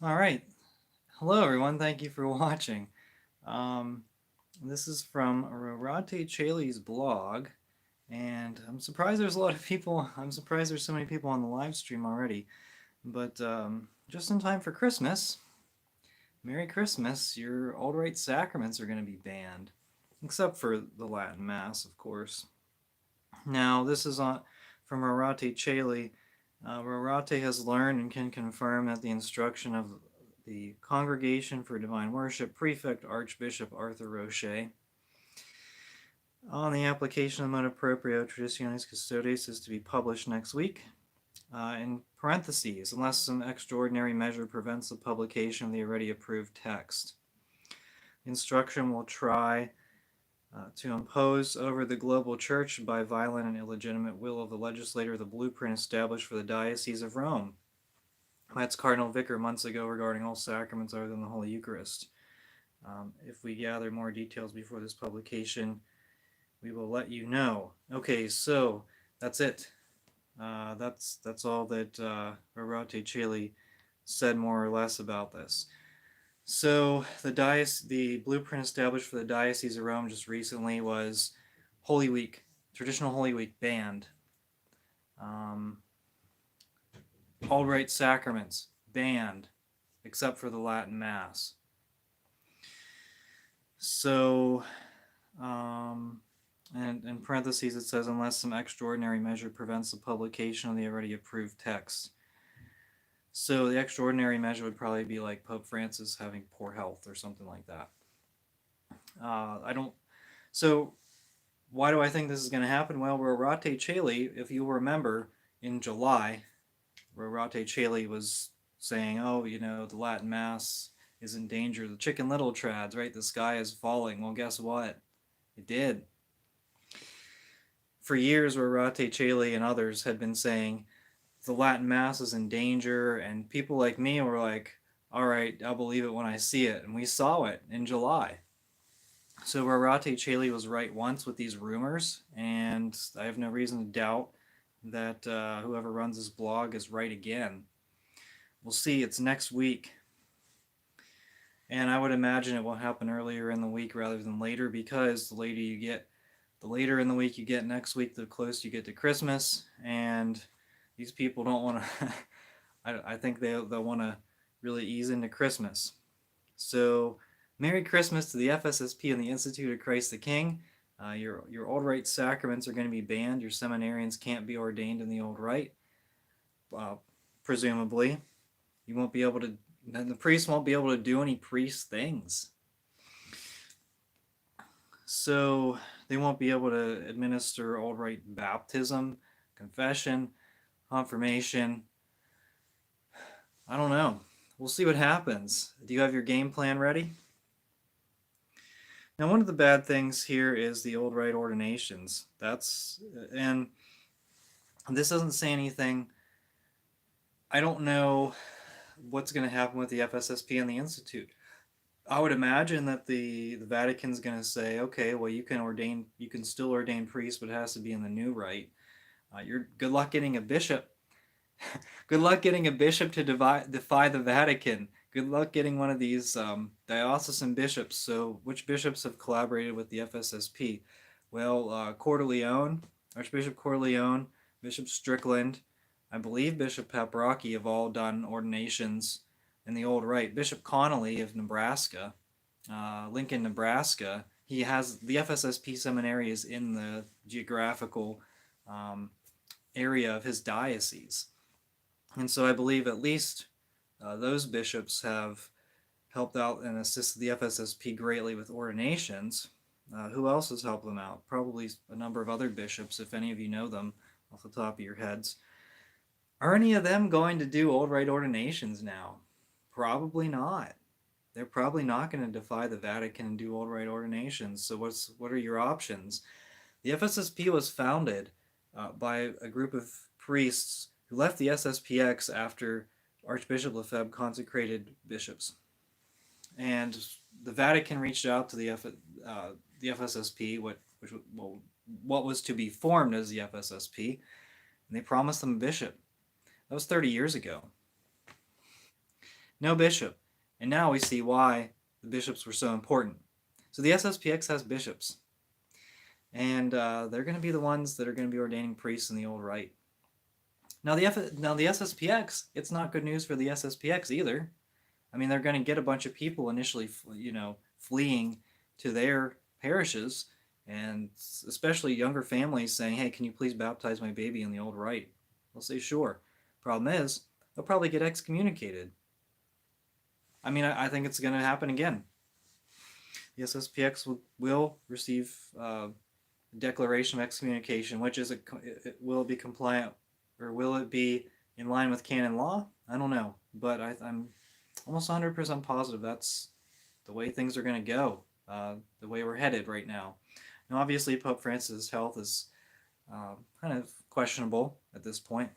All right. Hello, everyone. Thank you for watching. Um, this is from Rate Chaley's blog, and I'm surprised there's a lot of people. I'm surprised there's so many people on the live stream already. But just in time for Christmas, Merry Christmas. Your old rite sacraments are going to be banned, except for the Latin Mass, of course. Now, this is from Rate Chaley. Rorate has learned and can confirm that the instruction of the Congregation for Divine Worship Prefect Archbishop Arthur Roche on the application of motu proprio Traditionis Custodes is to be published next week. In parentheses, unless some extraordinary measure prevents the publication of the already approved text. The instruction will try to impose over the global church by violent and illegitimate will of the legislator the blueprint established for the Diocese of Rome. That's Cardinal Vicar months ago regarding all sacraments other than the Holy Eucharist. If we gather more details before this publication, we will let you know. Okay, so that's it. That's all that Rorate Chili said more or less about this. So the blueprint established for the Diocese of Rome just recently was Holy Week, traditional Holy Week banned. Um, all rite sacraments banned, except for the Latin Mass. So, and in parentheses it says, unless some extraordinary measure prevents the publication of the already approved text. So the extraordinary measure would probably be like Pope Francis having poor health or something like that. I don't. So why do I think this is going to happen? Well, Rorate Caeli, if you remember, in July, Rorate Caeli was saying, "Oh, the Latin Mass is in danger. The Chicken Little trads, right? The sky is falling." Well, guess what? It did. For years, Rorate Caeli and others had been saying the Latin Mass is in danger, and people like me were like, "All right, I'll believe it when I see it," and we saw it in July. So Rorate Caeli was right once with these rumors, and I have no reason to doubt that whoever runs his blog is right again. We'll see. It's next week, and I would imagine it will happen earlier in the week rather than later because the later in the week you get next week, the closer you get to Christmas, and these people don't want to. I think they'll want to really ease into Christmas. So, Merry Christmas to the FSSP and the Institute of Christ the King. Your old rite sacraments are going to be banned. Your seminarians can't be ordained in the old rite, uh, presumably. You won't be able to. The priest won't be able to do any priest things. So they won't be able to administer old rite baptism, confession, confirmation. I don't know. We'll see what happens. Do you have your game plan ready? Now, one of the bad things here is the old rite ordinations. And this doesn't say anything. I don't know what's going to happen with the FSSP and the Institute. I would imagine that the Vatican's going to say, okay, well, you can still ordain priests, but it has to be in the new rite. You're good luck getting a bishop. Good luck getting a bishop to defy the Vatican. Good luck getting one of these diocesan bishops. So, which bishops have collaborated with the FSSP? Well, Cordileone, Archbishop Cordileone, Bishop Strickland, I believe Bishop Paprocki have all done ordinations in the old rite. Bishop Connolly of Nebraska, Lincoln, Nebraska, he has the FSSP seminary is in the geographical area of his diocese. And so I believe at least those bishops have helped out and assisted the FSSP greatly with ordinations. Who else has helped them out? Probably a number of other bishops, if any of you know them off the top of your heads. Are any of them going to do old rite ordinations now? Probably not. They're probably not going to defy the Vatican and do old rite ordinations. So what are your options? The FSSP was founded by a group of priests who left the SSPX after Archbishop Lefebvre consecrated bishops. And the Vatican reached out to the FSSP, what was to be formed as the FSSP, and they promised them a bishop. That was 30 years ago. No bishop. And now we see why the bishops were so important. So the SSPX has bishops, and they're going to be the ones that are going to be ordaining priests in the old rite. Now the SSPX, it's not good news for the SSPX either. I mean, they're going to get a bunch of people initially, fleeing to their parishes, and especially younger families saying, "Hey, can you please baptize my baby in the old rite?" They'll say, "Sure." Problem is, they'll probably get excommunicated. I mean, I think it's going to happen again. The SSPX will receive declaration of excommunication, which is will it be compliant, or will it be in line with canon law? I don't know, but I'm almost 100% positive that's the way things are going to go, the way we're headed right now. Now, obviously, Pope Francis' health is kind of questionable at this point,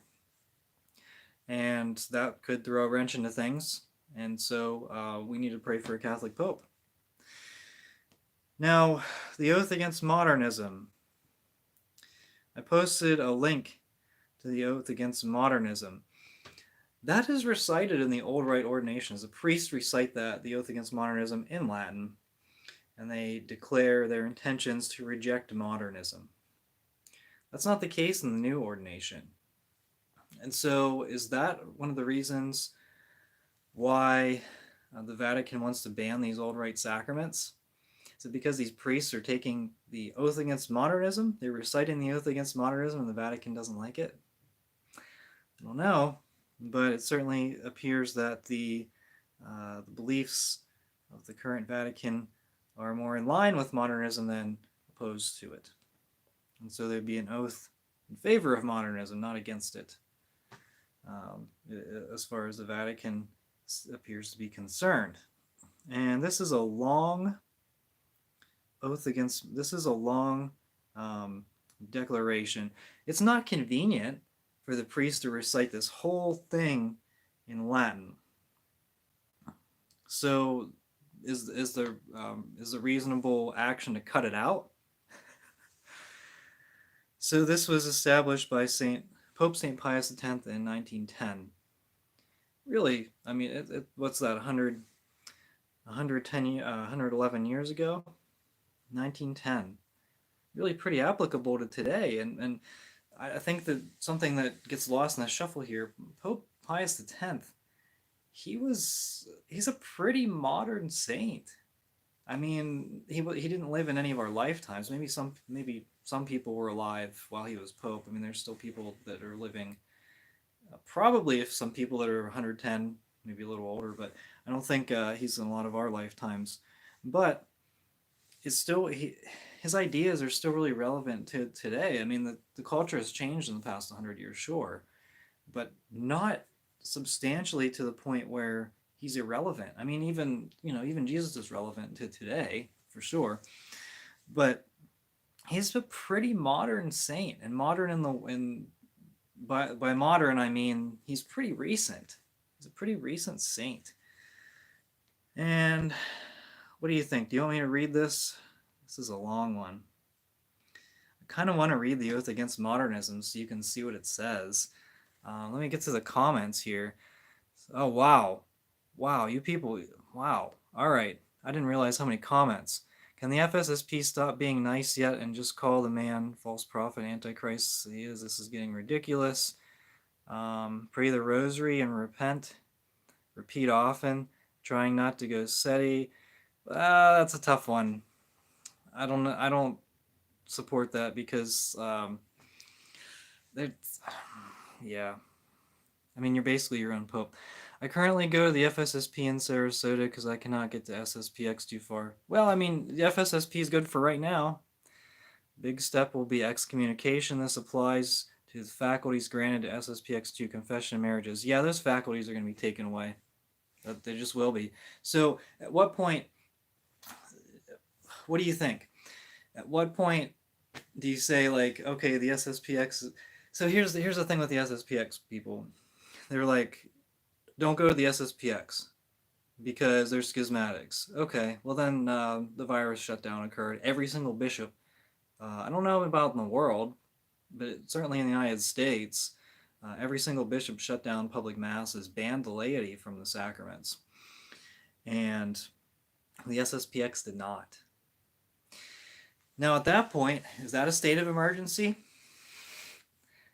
and that could throw a wrench into things, and so we need to pray for a Catholic Pope. Now, the oath against modernism. I posted a link to the oath against modernism. That is recited in the old rite ordinations. The priests recite the oath against modernism, in Latin, and they declare their intentions to reject modernism. That's not the case in the new ordination. And so, is that one of the reasons why the Vatican wants to ban these old rite sacraments? Is it because these priests are taking the oath against modernism? They're reciting the oath against modernism and the Vatican doesn't like it? I don't know, but it certainly appears that the beliefs of the current Vatican are more in line with modernism than opposed to it. And so there'd be an oath in favor of modernism, not against it, as far as the Vatican appears to be concerned. And this is a long oath against, this is a long declaration. It's not convenient for the priest to recite this whole thing in Latin. So is the reasonable action to cut it out? So this was established by Pope St. Pius X in 1910. Really, I mean, what's that, 111 years ago? 1910. Really pretty applicable to today. And I think that something that gets lost in the shuffle here, Pope Pius X, he's a pretty modern saint. I mean, he didn't live in any of our lifetimes. Maybe some people were alive while he was pope. I mean, there's still people that are living. Probably if some people that are 110, maybe a little older, but I don't think he's in a lot of our lifetimes. But it's still his ideas are still really relevant to today. I mean, the culture has changed in the past 100 years, sure, but not substantially to the point where he's irrelevant. I mean, even Jesus is relevant to today for sure, but he's a pretty modern saint, and modern by modern I mean he's pretty recent. He's a pretty recent saint. And what do you think? Do you want me to read this? This is a long one. I kind of want to read the oath against modernism so you can see what it says. Let me get to the comments here. Oh, wow. Wow, you people. Wow. All right. I didn't realize how many comments. Can the FSSP stop being nice yet and just call the man false prophet, antichrist he is? This is getting ridiculous. Pray the rosary and repent. Repeat often. Trying not to go SETI. That's a tough one. I don't support that because yeah. I mean, you're basically your own pope. I currently go to the FSSP in Sarasota because I cannot get to SSPX too far. Well, I mean, the FSSP is good for right now. Big step will be excommunication. This applies to the faculties granted to SSPX2 confession and marriages. Yeah, those faculties are going to be taken away. They just will be. So at what point, what do you think? At what point do you say, like, okay, the SSPX... So here's the thing with the SSPX people. They're like, don't go to the SSPX because they're schismatics. Okay, well then the virus shutdown occurred. Every single bishop, I don't know about in the world, but certainly in the United States, Every single bishop shut down public masses, banned the laity from the sacraments, and the SSPX did not. Now, at that point, is that a state of emergency?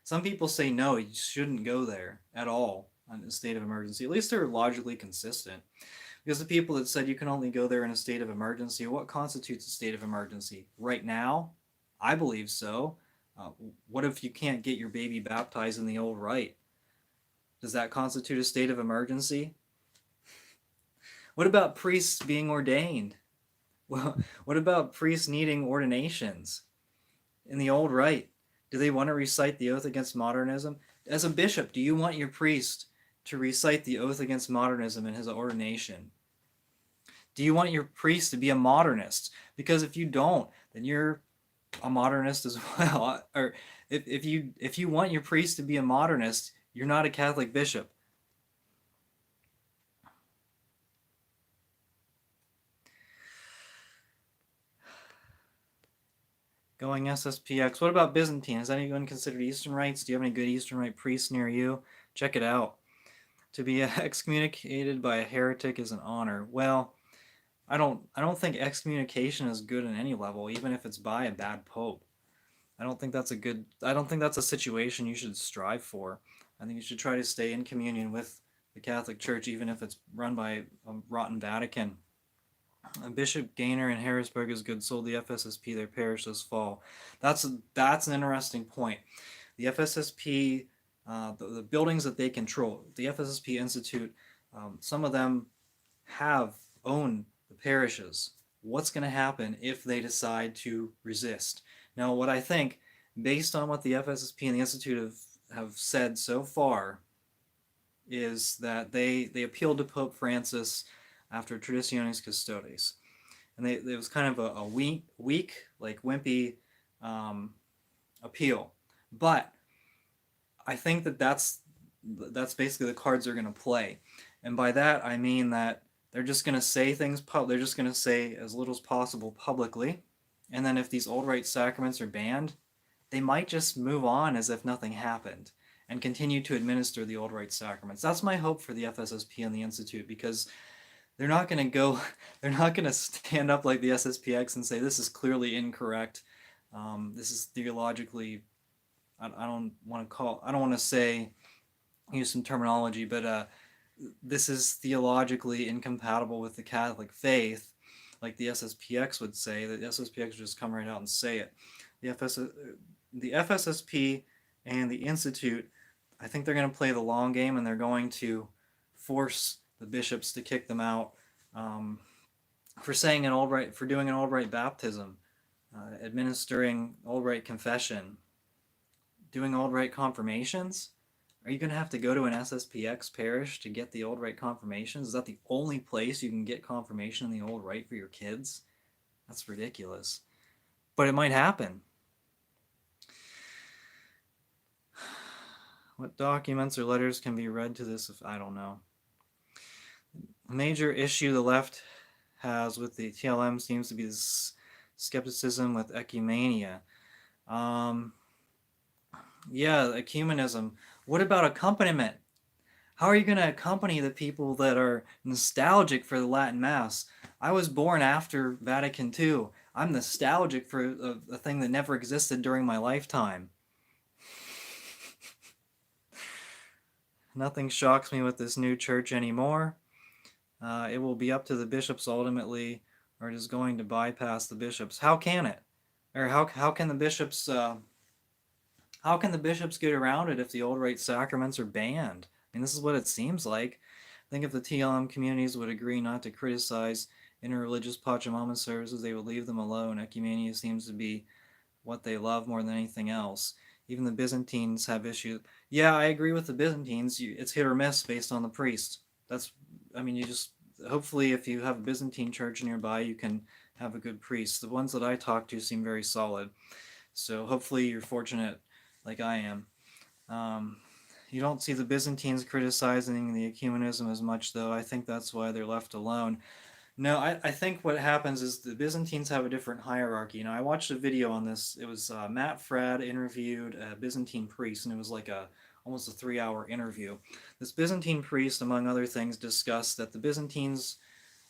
Some people say no, you shouldn't go there at all on a state of emergency. At least they're logically consistent. Because the people that said you can only go there in a state of emergency, what constitutes a state of emergency? Right now? I believe so. What if you can't get your baby baptized in the old rite? Does that constitute a state of emergency? What about priests being ordained? Well, what about priests needing ordinations in the old rite? Do they want to recite the oath against modernism? As a bishop, do you want your priest to recite the oath against modernism in his ordination? Do you want your priest to be a modernist? Because if you don't, then you're a modernist as well. Or if you want your priest to be a modernist, you're not a Catholic bishop. Going SSPX. What about Byzantine? Has anyone considered Eastern rites? Do you have any good Eastern rite priests near you? Check it out. To be excommunicated by a heretic is an honor. Well, I don't think excommunication is good in any level, even if it's by a bad pope. I don't think that's a situation you should strive for. I think you should try to stay in communion with the Catholic Church, even if it's run by a rotten Vatican. Bishop Gaynor in Harrisburg is good. Sold the FSSP their parish this fall. That's an interesting point. The FSSP, the buildings that they control, the FSSP Institute, some of them own the parishes. What's going to happen if they decide to resist? Now, what I think, based on what the FSSP and the Institute have said so far, is that they appealed to Pope Francis after Traditionis Custodes. And it was kind of a weak, like wimpy appeal. But I think that's basically the cards they're going to play. And by that, I mean that they're just going to say things, they're just going to say as little as possible publicly. And then if these old rite sacraments are banned, they might just move on as if nothing happened and continue to administer the old rite sacraments. That's my hope for the FSSP and the Institute, because they're not going to stand up like the SSPX and say this is clearly incorrect. This is theologically, I don't want to say, use some terminology, but this is theologically incompatible with the Catholic faith, like the SSPX would say. The SSPX would just come right out and say it. The FSSP and the Institute, I think they're going to play the long game, and they're going to force the bishops to kick them out for saying for doing an old rite baptism, administering old rite confession, doing old rite confirmations. Are you going to have to go to an SSPX parish to get the old rite confirmations? Is that the only place you can get confirmation in the old rite for your kids? That's ridiculous. But it might happen. What documents or letters can be read to this? I don't know. A major issue the left has with the TLM seems to be this skepticism with ecumenia. Yeah, ecumenism. What about accompaniment? How are you going to accompany the people that are nostalgic for the Latin Mass? I was born after Vatican II. I'm nostalgic for a thing that never existed during my lifetime. Nothing shocks me with this new church anymore. It will be up to the bishops ultimately, or it is going to bypass the bishops. How can it? Or how can the bishops get around it if the old rite sacraments are banned? I mean, this is what it seems like. I think if the TLM communities would agree not to criticize interreligious Pachamama services, they would leave them alone. Ecumenia seems to be what they love more than anything else. Even the Byzantines have issues. Yeah, I agree with the Byzantines. It's hit or miss based on the priest. Hopefully if you have a Byzantine church nearby, you can have a good priest. The ones that I talk to seem very solid. So hopefully you're fortunate like I am. You don't see the Byzantines criticizing the ecumenism as much, though. I think that's why they're left alone. No, I think what happens is the Byzantines have a different hierarchy. I watched a video on this. It was Matt Fradd interviewed a Byzantine priest, and it was like a almost a 3-hour interview. This Byzantine priest, among other things, discussed that the Byzantines,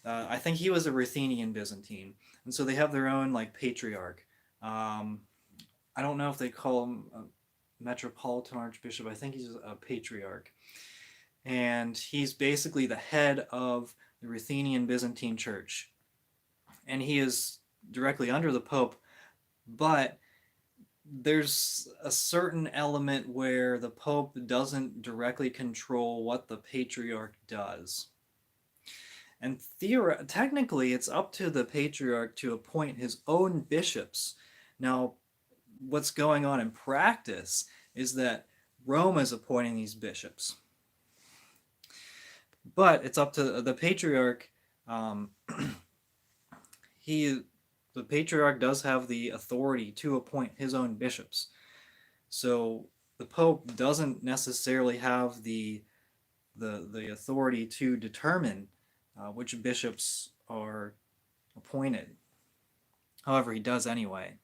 I think he was a Ruthenian Byzantine, and so they have their own like patriarch. Um, I don't know if they call him a metropolitan archbishop. I think he's a patriarch, and he's basically the head of the Ruthenian Byzantine Church, and he is directly under the Pope, but there's a certain element where the Pope doesn't directly control what the Patriarch does. And technically, it's up to the Patriarch to appoint his own bishops. Now, what's going on in practice is that Rome is appointing these bishops. But it's up to the Patriarch. The Patriarch does have the authority to appoint his own bishops. So the Pope doesn't necessarily have the authority to determine which bishops are appointed. However, he does anyway.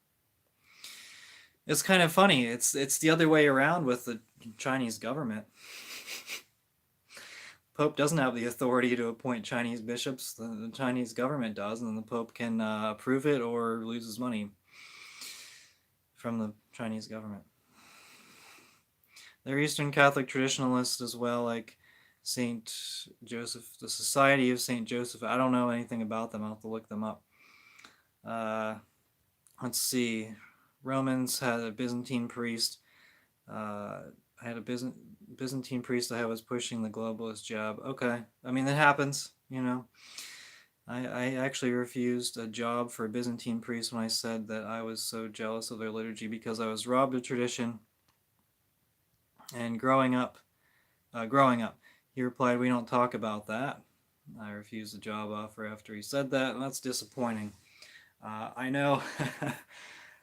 It's kind of funny. It's the other way around with the Chinese government. Pope doesn't have the authority to appoint Chinese bishops. The Chinese government does, and then the Pope can approve it or loses money from the Chinese government. They're Eastern Catholic traditionalists as well, like St. Joseph, the Society of St. Joseph. I don't know anything about them. I'll have to look them up. Let's see. Romans had a Byzantine priest. I had a Byzantine priest I was pushing the globalist jab. Okay. I mean, that happens, you know. I actually refused a job for a Byzantine priest when I said that I was so jealous of their liturgy because I was robbed of tradition. And growing up, he replied, "We don't talk about that." I refused the job offer after he said that, and that's disappointing. I know,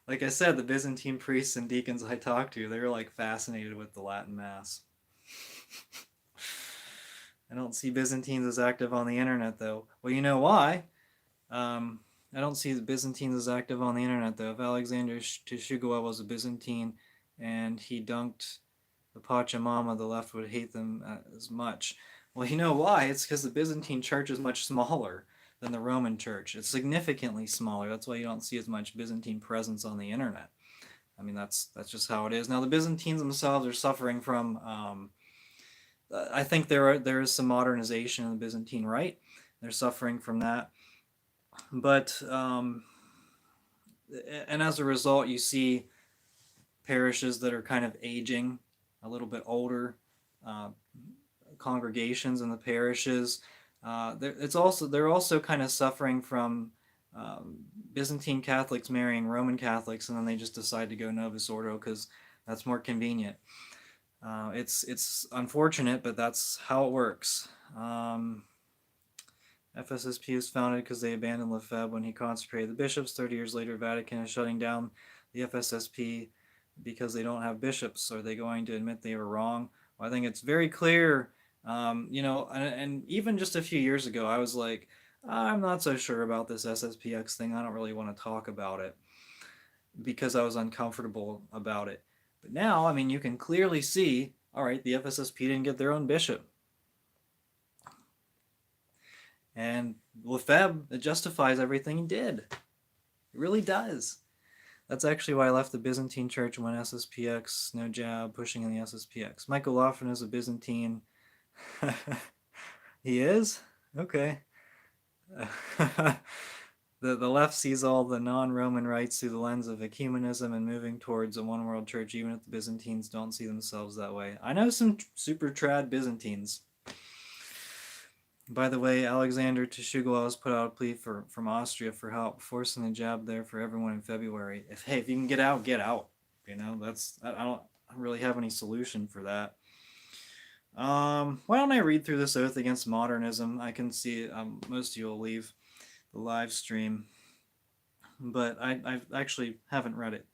like I said, the Byzantine priests and deacons I talked to, they're like fascinated with the Latin Mass. I don't see Byzantines as active on the internet, though. Well, you know why? I don't see the Byzantines as active on the internet, though. If Alexander Teshugua was a Byzantine and he dunked the Pachamama, the left would hate them as much. Well, you know why? It's because the Byzantine church is much smaller than the Roman church. It's significantly smaller. That's why you don't see as much Byzantine presence on the internet. I mean, that's just how it is. Now, the Byzantines themselves are suffering from... I think there is some modernization in the Byzantine Rite. They're suffering from that. But, and as a result, you see parishes that are kind of aging, a little bit older, congregations in the parishes. They're also kind of suffering from Byzantine Catholics marrying Roman Catholics, and then they just decide to go Novus Ordo because that's more convenient. It's unfortunate, but that's how it works. FSSP was founded because they abandoned Lefebvre when he consecrated the bishops. 30 years later, Vatican is shutting down the FSSP because they don't have bishops. Are they going to admit they were wrong? Well, I think it's very clear, and even just a few years ago, I was like, I'm not so sure about this SSPX thing. I don't really want to talk about it because I was uncomfortable about it. But now, I mean, you can clearly see, all right, the FSSP didn't get their own bishop. And Lefebvre, it justifies everything he did. It really does. That's actually why I left the Byzantine Church and went SSPX, no jab, pushing in the SSPX. Michael Laughlin is a Byzantine. He is? Okay. The left sees all the non-Roman rites through the lens of ecumenism and moving towards a one-world church, even if the Byzantines don't see themselves that way. I know some super trad Byzantines. By the way, Alexander Teshugua has put out a plea from Austria for help, forcing the jab there for everyone in February. If you can get out, get out. You know, I don't really have any solution for that. Why don't I read through this oath against modernism? I can see most of you will leave the live stream, but I actually haven't read it,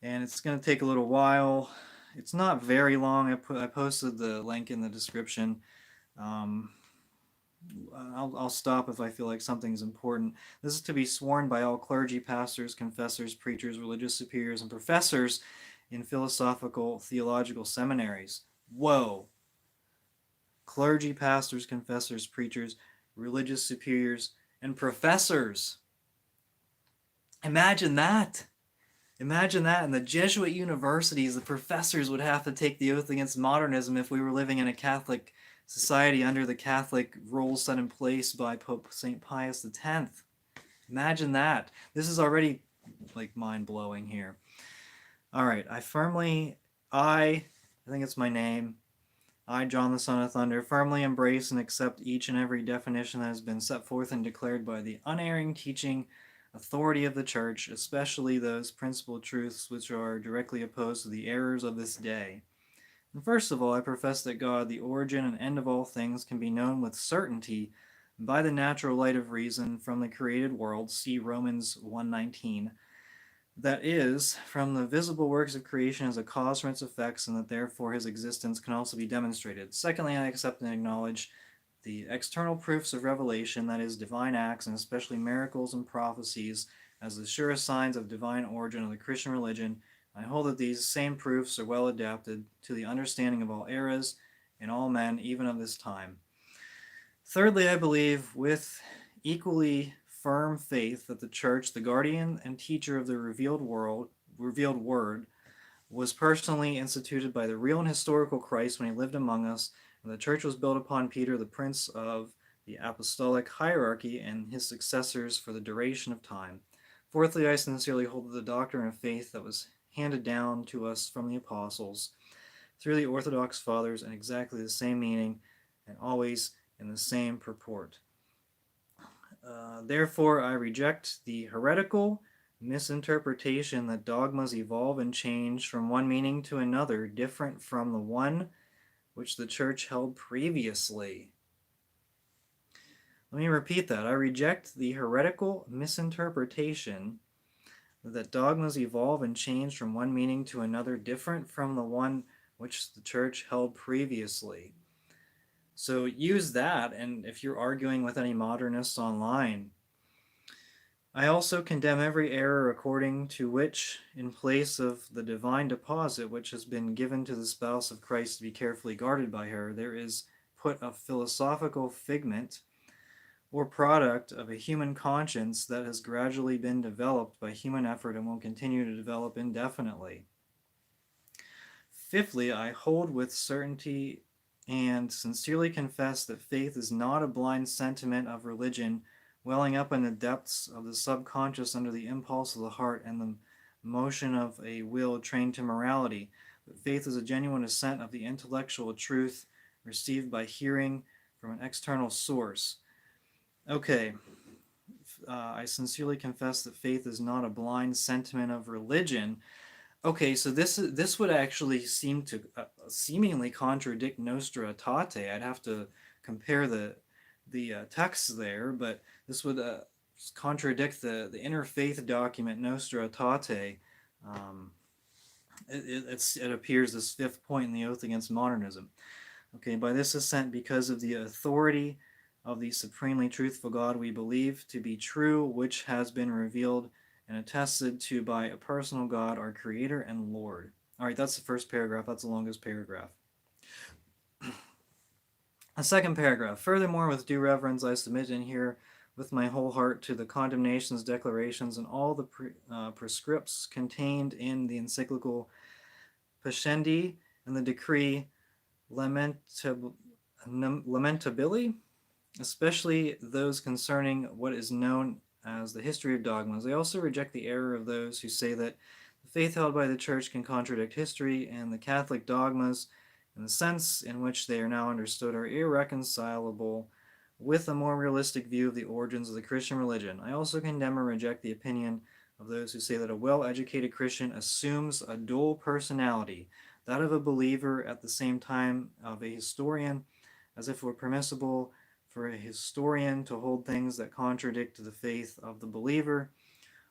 and it's going to take a little while. It's not very long. I posted the link in the description. I'll stop if I feel like something's important. This is to be sworn by all clergy, pastors, confessors, preachers, religious superiors, and professors in philosophical theological seminaries. Whoa. Clergy, pastors, confessors, preachers, religious superiors, and professors. Imagine that. Imagine that. In the Jesuit universities, the professors would have to take the oath against modernism if we were living in a Catholic society under the Catholic rules set in place by Pope St. Pius X. Imagine that. This is already like mind-blowing here. All right, I think it's my name, I, John the Son of Thunder, firmly embrace and accept each and every definition that has been set forth and declared by the unerring teaching authority of the Church, especially those principal truths which are directly opposed to the errors of this day. And first of all, I profess that God, the origin and end of all things, can be known with certainty by the natural light of reason from the created world, see Romans 1:19. That is, from the visible works of creation as a cause from its effects, and that therefore his existence can also be demonstrated. Secondly, I accept and acknowledge the external proofs of revelation, that is, divine acts, and especially miracles and prophecies, as the surest signs of divine origin of the Christian religion. I hold that these same proofs are well adapted to the understanding of all eras and all men, even of this time. Thirdly, I believe with equally firm faith that the Church, the guardian and teacher of the revealed word, was personally instituted by the real and historical Christ when he lived among us, and the Church was built upon Peter, the prince of the apostolic hierarchy, and his successors for the duration of time. Fourthly, I sincerely hold that the doctrine of faith that was handed down to us from the apostles through the Orthodox Fathers in exactly the same meaning and always in the same purport. Therefore, I reject the heretical misinterpretation that dogmas evolve and change from one meaning to another, different from the one which the Church held previously. Let me repeat that. I reject the heretical misinterpretation that dogmas evolve and change from one meaning to another, different from the one which the Church held previously. So use that, and if you're arguing with any modernists online, I also condemn every error according to which, in place of the divine deposit which has been given to the spouse of Christ to be carefully guarded by her, there is put a philosophical figment or product of a human conscience that has gradually been developed by human effort and will continue to develop indefinitely. Fifthly, I hold with certainty and sincerely confess that faith is not a blind sentiment of religion welling up in the depths of the subconscious under the impulse of the heart and the motion of a will trained to morality, but faith is a genuine assent of the intellectual truth received by hearing from an external source. Okay, I sincerely confess that faith is not a blind sentiment of religion. Okay, so this would actually seem to seemingly contradict Nostra Aetate. I'd have to compare the texts there, but this would contradict the interfaith document Nostra Aetate. Um, it appears this fifth point in the Oath Against Modernism. Okay, by this assent, because of the authority of the supremely truthful God we believe to be true, which has been revealed and attested to by a personal God, our Creator and Lord. All right, that's the first paragraph. That's the longest paragraph. A second paragraph. Furthermore, with due reverence, I submit in here with my whole heart to the condemnations, declarations, and all the prescripts contained in the encyclical Pascendi and the decree Lamentabili, especially those concerning what is known as the history of dogmas. I also reject the error of those who say that the faith held by the Church can contradict history, and the Catholic dogmas, in the sense in which they are now understood, are irreconcilable with a more realistic view of the origins of the Christian religion. I also condemn and reject the opinion of those who say that a well-educated Christian assumes a dual personality, that of a believer at the same time of a historian, as if it were permissible for a historian to hold things that contradict the faith of the believer,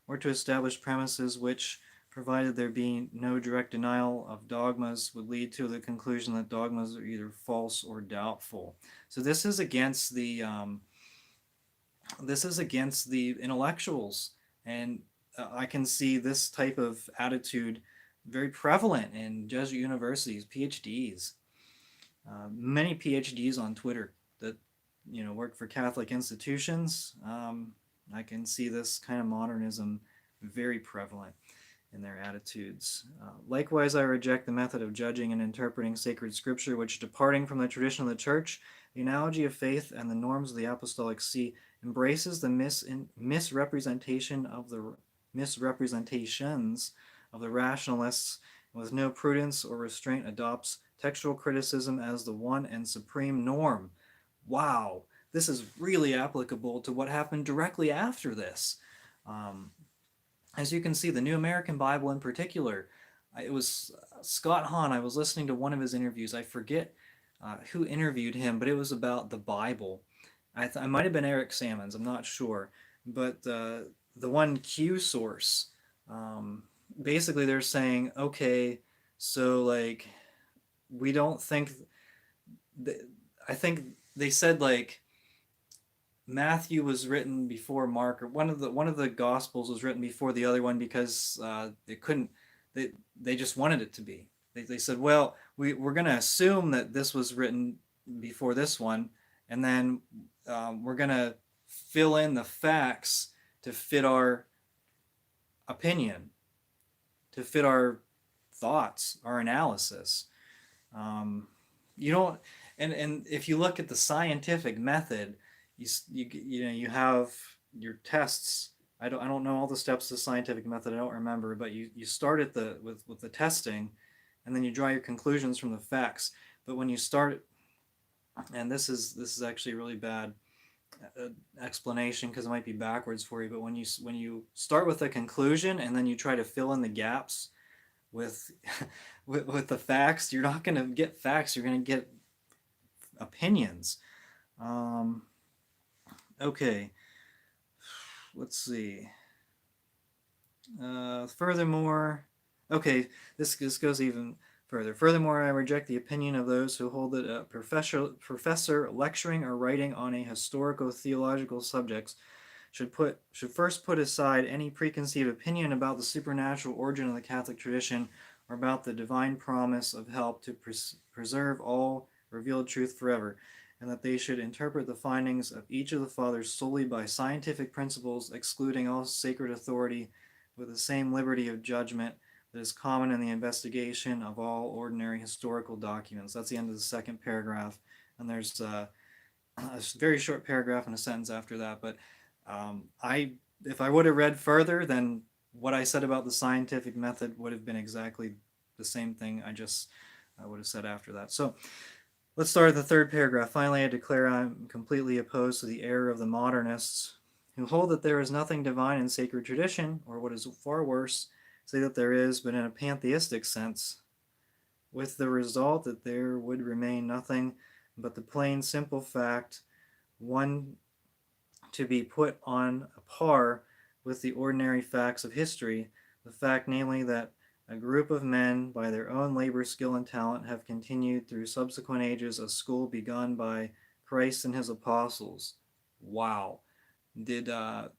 or to establish premises which, provided there be no direct denial of dogmas, would lead to the conclusion that dogmas are either false or doubtful. So this is against the intellectuals, and I can see this type of attitude very prevalent in Jesuit universities, PhDs. Many PhDs on Twitter that work for Catholic institutions. I can see this kind of modernism very prevalent in their attitudes. Likewise, I reject the method of judging and interpreting sacred scripture, which, departing from the tradition of the church, the analogy of faith, and the norms of the apostolic see, embraces the misrepresentations of the rationalists, and with no prudence or restraint adopts textual criticism as the one and supreme norm. Wow, this is really applicable to what happened directly after this. Um, as you can see, the New American Bible in particular, it was Scott Hahn. I was listening to one of his interviews. I forget who interviewed him, but it was about the Bible. I might have been Eric Sammons. I'm not sure, but the one Q source, um, basically they're saying, okay, so like we don't think. Th- I think they said like Matthew was written before Mark, or one of the Gospels was written before the other one because they couldn't. They just wanted it to be. They said, well, we're going to assume that this was written before this one, and then we're going to fill in the facts to fit our opinion, to fit our thoughts, our analysis. Um, you don't, and if you look at the scientific method, you have your tests. I don't know all the steps of the scientific method. I don't remember, but you start at with the testing, and then you draw your conclusions from the facts. But when you start, and this is actually a really bad explanation because it might be backwards for you. But when you start with a conclusion and then you try to fill in the gaps with with the facts, you're not going to get facts. You're going to get opinions. Um, okay, let's see. Furthermore, okay, this goes even further. Furthermore, I reject the opinion of those who hold that a professor lecturing or writing on a historical theological subjects should first put aside any preconceived opinion about the supernatural origin of the Catholic tradition or about the divine promise of help to preserve all revealed truth forever, and that they should interpret the findings of each of the fathers solely by scientific principles, excluding all sacred authority, with the same liberty of judgment that is common in the investigation of all ordinary historical documents. That's the end of the second paragraph, and there's a very short paragraph and a sentence after that. But I, if I would have read further, then what I said about the scientific method would have been exactly the same thing I would have said after that. So let's start at the third paragraph. Finally, I declare I'm completely opposed to the error of the modernists who hold that there is nothing divine in sacred tradition, or what is far worse, say that there is, but in a pantheistic sense, with the result that there would remain nothing but the plain simple fact, one to be put on a par with the ordinary facts of history, the fact, namely, that a group of men, by their own labor, skill, and talent, have continued through subsequent ages a school begun by Christ and his apostles. Wow. Did are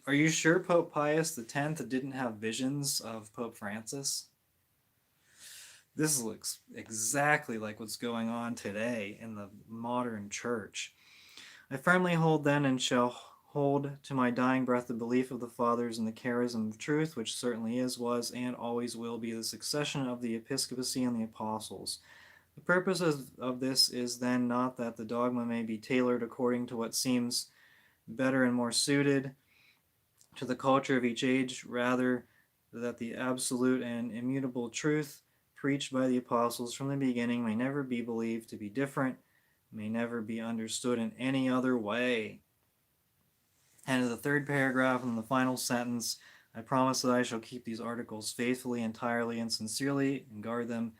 you sure Pope Pius X didn't have visions of Pope Francis? This looks exactly like what's going on today in the modern church. I firmly hold then and shall hold to my dying breath the belief of the fathers in the charism of truth, which certainly is, was, and always will be the succession of the episcopacy and the apostles. The purpose of this is then not that the dogma may be tailored according to what seems better and more suited to the culture of each age, rather that the absolute and immutable truth preached by the apostles from the beginning may never be believed to be different, may never be understood in any other way. And in the third paragraph and the final sentence, I promise that I shall keep these articles faithfully, entirely, and sincerely, and guard them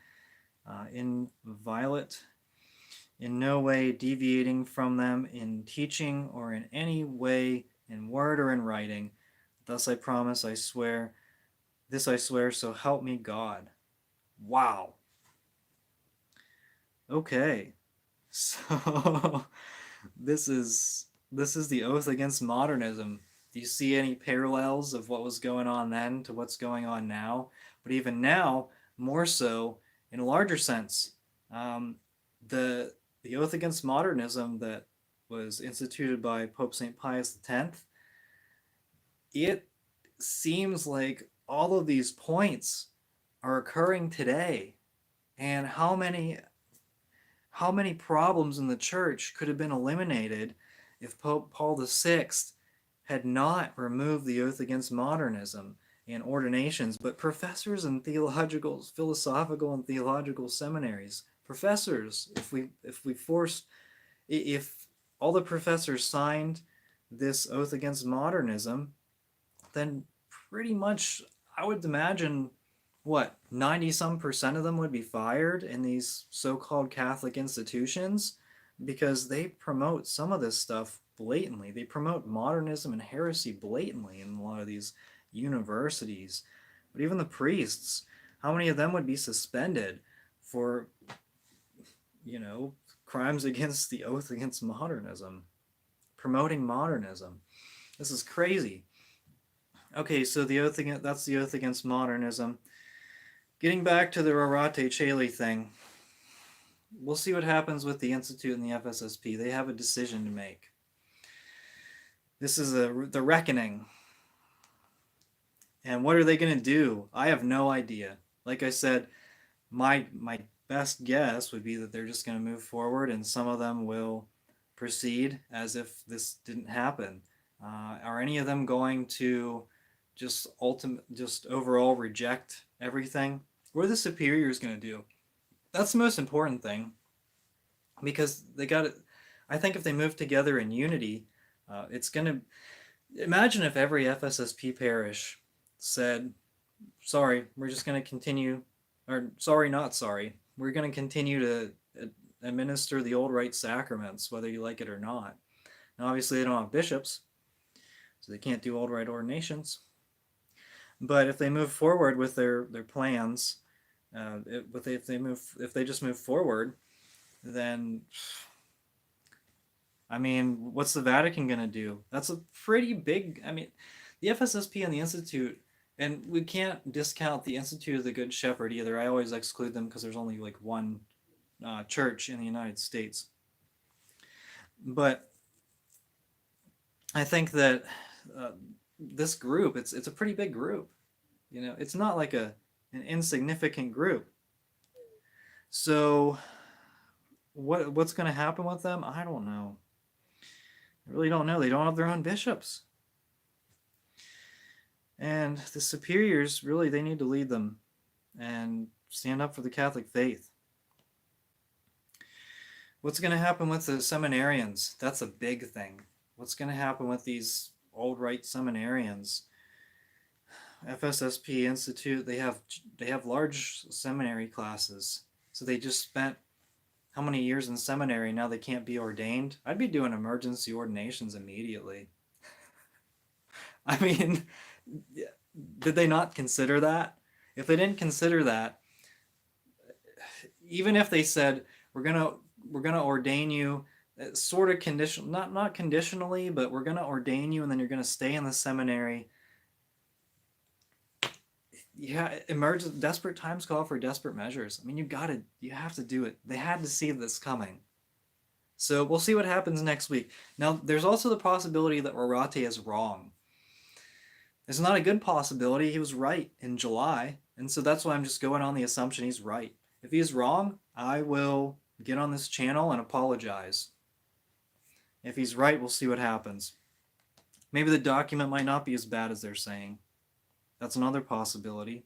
inviolate, in no way deviating from them in teaching or in any way in word or in writing. Thus I promise, I swear, so help me God. Wow. Okay. So this is the oath against modernism. Do you see any parallels of what was going on then to what's going on now? But even now, more so in a larger sense, the oath against modernism that was instituted by Pope St. Pius X, it seems like all of these points are occurring today. And how many problems in the church could have been eliminated if Pope Paul VI had not removed the oath against modernism and ordinations, but professors in philosophical and theological seminaries, professors, if all the professors signed this oath against modernism, then pretty much I would imagine what 90 some percent of them would be fired in these so-called Catholic institutions because they promote some of this stuff blatantly. They promote modernism and heresy blatantly in a lot of these universities. But even the priests, how many of them would be suspended for, crimes against the oath against modernism, promoting modernism? This is crazy. Okay, so that's the oath against modernism. Getting back to the Rorate Caeli thing, we'll see what happens with the Institute and the FSSP. They have a decision to make. This is the reckoning. And what are they going to do? I have no idea. Like I said, my best guess would be that they're just going to move forward and some of them will proceed as if this didn't happen. Are any of them going to just overall reject everything? What are the superiors going to do? That's the most important thing, because they got it. I think if they move together in unity, it's going to. Imagine if every FSSP parish said, "Sorry, we're just going to continue," or "Sorry, not sorry. We're going to continue to administer the old rite sacraments, whether you like it or not." Now, obviously, they don't have bishops, so they can't do old rite ordinations. But if they move forward with their plans, if they just move forward, then I mean, what's the Vatican going to do? That's a pretty big. I mean, the FSSP and the Institute, and we can't discount the Institute of the Good Shepherd either. I always exclude them because there's only like one church in the United States. But I think that this group, it's a pretty big group. It's not like an insignificant group. So what's going to happen with them? I don't know. I really don't know. They don't have their own bishops. And the superiors, really, they need to lead them and stand up for the Catholic faith. What's going to happen with the seminarians? That's a big thing. What's going to happen with these old rite seminarians? FSSP Institute, they have large seminary classes. So they just spent how many years in seminary, now they can't be ordained? I'd be doing emergency ordinations immediately. I mean, did they not consider that? If they didn't consider that, even if they said we're gonna ordain you, sort of conditional, not conditionally, but we're gonna ordain you and then you're gonna stay in the seminary. Yeah, desperate times call for desperate measures. I mean, you have to do it. They had to see this coming. So we'll see what happens next week. Now, there's also the possibility that Rorate is wrong. It's not a good possibility. He was right in July, and so that's why I'm just going on the assumption he's right. If he's wrong, I will get on this channel and apologize. If he's right, we'll see what happens. Maybe the document might not be as bad as they're saying. That's another possibility.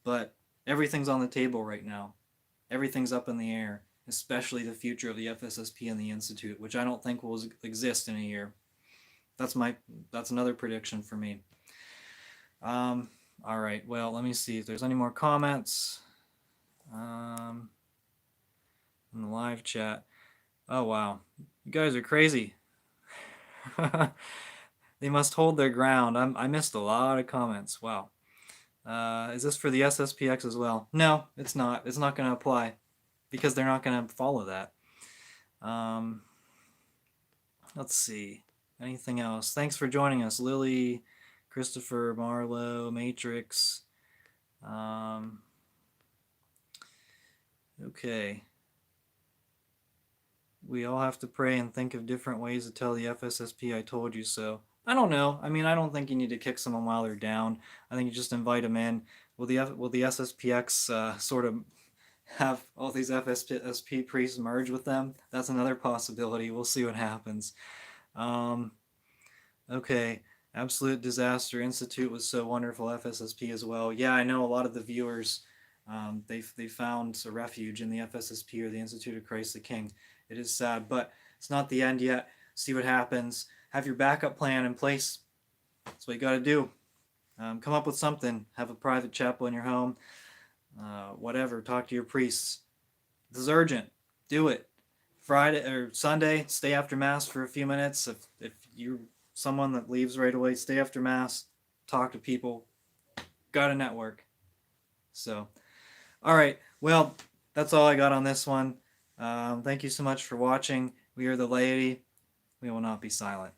But everything's on the table right now. Everything's up in the air, especially the future of the FSSP and the Institute, which I don't think will exist in a year. That's another prediction for me. All right, well, let me see if there's any more comments in the live chat. Oh, wow. You guys are crazy. They must hold their ground. I missed a lot of comments. Wow. Is this for the SSPX as well? No, it's not. It's not going to apply because they're not going to follow that. Let's see. Anything else? Thanks for joining us, Lily, Christopher, Marlowe, Matrix. Okay. we all have to pray and think of different ways to tell the FSSP I told you so. I don't know. I mean, I don't think you need to kick someone while they're down. I think you just invite them in. Will the SSPX sort of have all these FSP priests merge with them? That's another possibility. We'll see what happens. Um, okay. Absolute Disaster Institute was so wonderful. FSSP as well. Yeah, I know a lot of the viewers. They found a refuge in the FSSP or the Institute of Christ the King. It is sad, but it's not the end yet. See what happens. Have your backup plan in place. That's what you got to do. Come up with something. Have a private chapel in your home. Whatever. Talk to your priests. This is urgent. Do it. Friday or Sunday, stay after Mass for a few minutes. If you're someone that leaves right away, stay after Mass. Talk to people. Got a network. So, all right. Well, that's all I got on this one. Thank you so much for watching. We are the laity. We will not be silent.